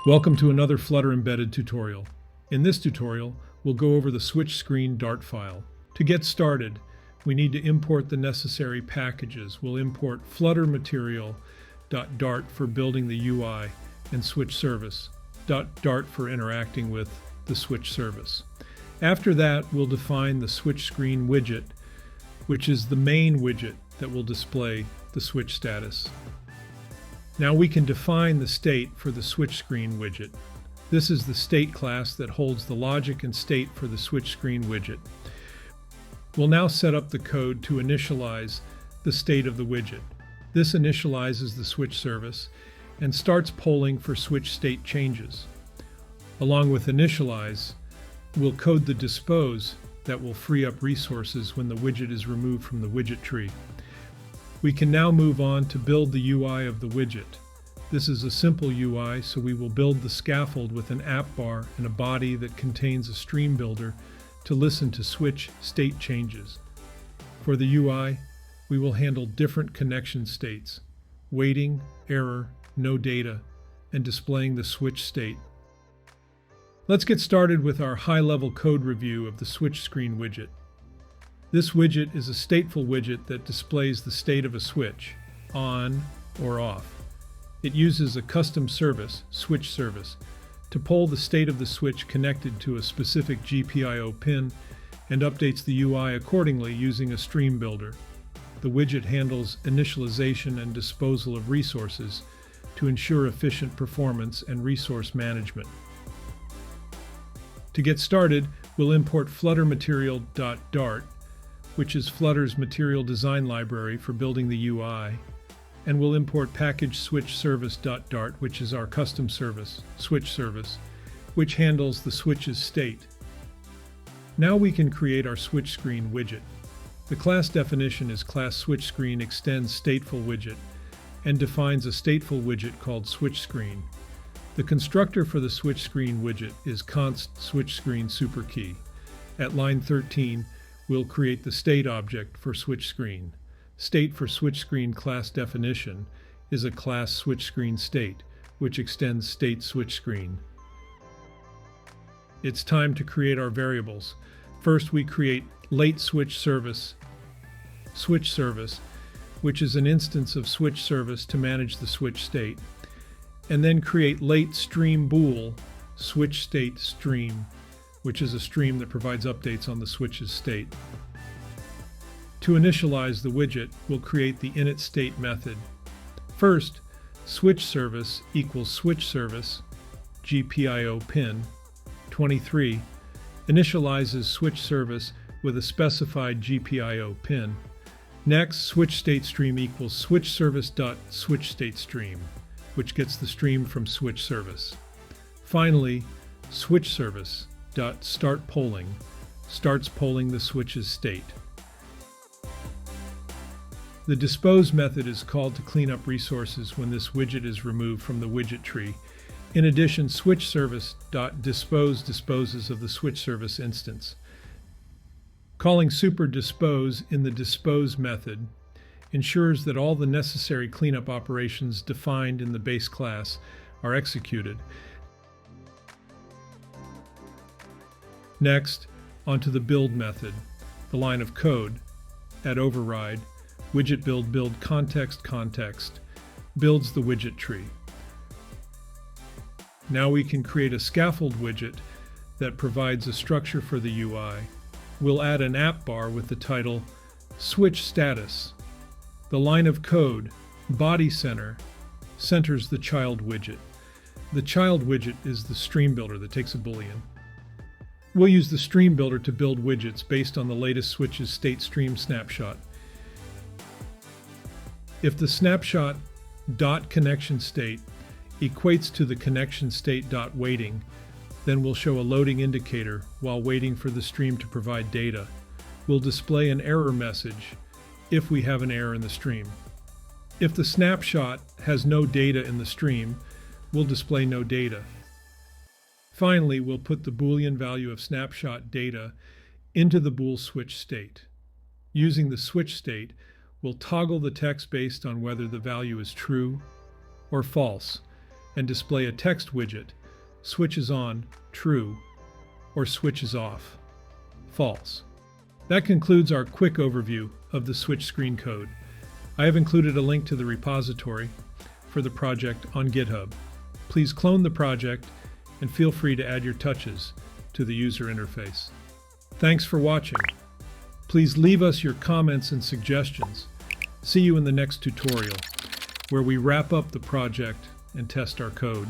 Welcome to another Flutter embedded tutorial. In this tutorial, we'll go over the SwitchScreen Dart file. To get started, we need to import the necessary packages. We'll import Flutter material.dart for building the UI and SwitchService.dart for interacting with the switch service. After that, we'll define the SwitchScreen widget, which is the main widget that will display the switch status. Now we can define the state for the SwitchScreen widget. This is the state class that holds the logic and state for the SwitchScreen widget. We'll now set up the code to initialize the state of the widget. This initializes the switch service and starts polling for switch state changes. Along with initialize, we'll code the dispose that will free up resources when the widget is removed from the widget tree. We can now move on to build the UI of the widget. This is a simple UI, so we will build the scaffold with an app bar and a body that contains a stream builder to listen to switch state changes. For the UI, we will handle different connection states: waiting, error, no data, and displaying the switch state. Let's get started with our high-level code review of the SwitchScreen widget. This widget is a stateful widget that displays the state of a switch, on or off. It uses a custom service, SwitchService, to poll the state of the switch connected to a specific GPIO pin and updates the UI accordingly using a stream builder. The widget handles initialization and disposal of resources to ensure efficient performance and resource management. To get started, we'll import Flutter material.dart, which is Flutter's material design library for building the UI, and we'll import package SwitchService.dart, which is our custom service, switch service, which handles the switch's state. Now we can create our SwitchScreen widget. The class definition is class SwitchScreen extends stateful widget and defines a stateful widget called SwitchScreen. The constructor for the SwitchScreen widget is const SwitchScreen superkey. At line 13, we'll create the state object for SwitchScreen. State for SwitchScreen class definition is a class SwitchScreen state, which extends state SwitchScreen. It's time to create our variables. First, we create late switch service, which is an instance of switch service to manage the switch state, and then create late stream bool, switch state stream, which is a stream that provides updates on the switch's state. To initialize the widget, we'll create the initState method. First, SwitchService equals SwitchService, GPIO pin, 23, initializes SwitchService with a specified GPIO pin. Next, SwitchStateStream equals SwitchService.SwitchStateStream, which gets the stream from SwitchService. Finally, SwitchService.StartPolling starts polling the switch's state. The Dispose method is called to clean up resources when this widget is removed from the widget tree. In addition, SwitchService.Dispose disposes of the SwitchService instance. Calling superDispose in the Dispose method ensures that all the necessary cleanup operations defined in the base class are executed. Next, onto the build method, the line of code. At override, widget build context builds the widget tree. Now we can create a scaffold widget that provides a structure for the UI. We'll add an app bar with the title Switch Status. The line of code, body center, centers the child widget. The child widget is the stream builder that takes a boolean. We'll use the stream builder to build widgets based on the latest switch's state stream snapshot. If the snapshot dot connection state equates to the connection state dot waiting, then we'll show a loading indicator while waiting for the stream to provide data. We'll display an error message if we have an error in the stream. If the snapshot has no data in the stream, we'll display no data. Finally, we'll put the Boolean value of snapshot data into the bool switch state. Using the switch state, we'll toggle the text based on whether the value is true or false, and display a text widget, switch is on, true, or switch is off, false. That concludes our quick overview of the SwitchScreen code. I have included a link to the repository for the project on GitHub. Please clone the project and feel free to add your touches to the user interface. Thanks for watching. Please leave us your comments and suggestions. See you in the next tutorial, where we wrap up the project and test our code.